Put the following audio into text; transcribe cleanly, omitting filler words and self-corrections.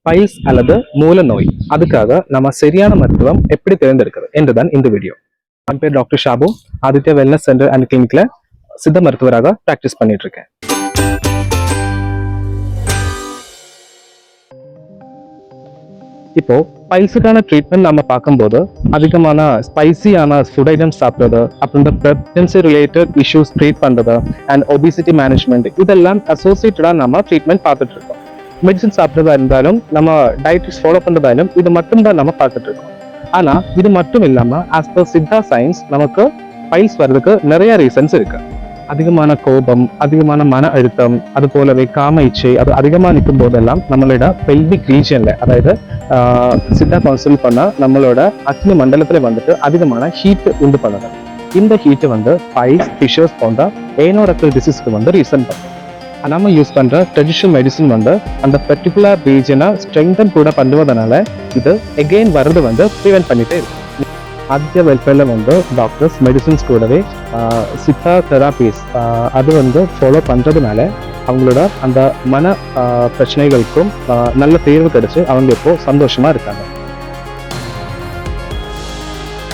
Files அல்லது மூல நோய், அதுக்காக நம்ம சரியான மருத்துவம் எப்படி தேர்ந்தெடுக்கிறது என்றுதான் இந்த வீடியோ. என் பேர் doctor Shabu. Aditya wellness centre and கிளினிக்ல சித்த மருத்துவராக பிராக்டிஸ் பண்ணிட்டு இருக்கேன். இப்போ பைல்ஸுக்கான ட்ரீட்மெண்ட் நம்ம பார்க்கும்போது அதிகமான ஸ்பைசியான ஃபுட் ஐட்டம்ஸ் சாப்பிட்றது, அப்புறம் இந்த ப்ரெக்னன்சி ரிலேட்டட் இஷ்யூஸ் ட்ரீட் பண்ணுறது அண்ட் ஒபிசிட்டி மேனேஜ்மெண்ட், இதெல்லாம் அசோசியேட்டடாக நம்ம ட்ரீட்மெண்ட் பார்த்துட்டு இருக்கோம். மெடிசன் சாப்பிட்றதா இருந்தாலும் நம்ம டயட்ரிஸ் ஃபாலோ பண்ணுறதாலும் இது மட்டும் தான் நம்ம பார்த்துட்டு இருக்கோம். ஆனால் இது மட்டும் இல்லாமல் ஆஸ் பர் சித்தா சயின்ஸ் நமக்கு பைல்ஸ் வர்றதுக்கு நிறைய ரீசன்ஸ் இருக்கு. அதிகமான கோபம், அதிகமான மன அழுத்தம், அது போலவே காம இச்சை, அது அதிகமாக நிற்கும் போதெல்லாம் நம்மளோட பெல்விக் ரீஜன்ல, அதாவது சித்தா கவுன்சில் பண்ண நம்மளோட அக்னி மண்டலத்துல வந்துட்டு அதிகமான ஹீட் உண்டு பண்ணுது. இந்த ஹீட் வந்து பைல்ஸ், ஃபிஷர்ஸ் போன்ற ஏனோரக்கல் டிசீஸ்க்கு வந்து ரீசன் பண்ணும். நம்ம யூஸ் பண்ற ட்ரெடிஷனல் மெடிசன் வந்து அந்த பர்டிகுலர் ரீஜனை ஸ்ட்ரெங்தன் கூட பண்ணுவதனால இது எகெயின் வர்றது வந்து ப்ரிவென்ட் பண்ணிட்டே இருக்கும். ஆதித்யா வெல்ஃபேர்ல வந்து டாக்டர்ஸ் மெடிசின்ஸ் கூடவே சித்தா தெராபிஸ் அது வந்து ஃபாலோ பண்றதுனால அவங்களோட அந்த மன பிரச்சனைகளுக்கும் நல்ல தீர்வு கிடைச்சு அவங்க இப்போ சந்தோஷமா இருக்காங்க.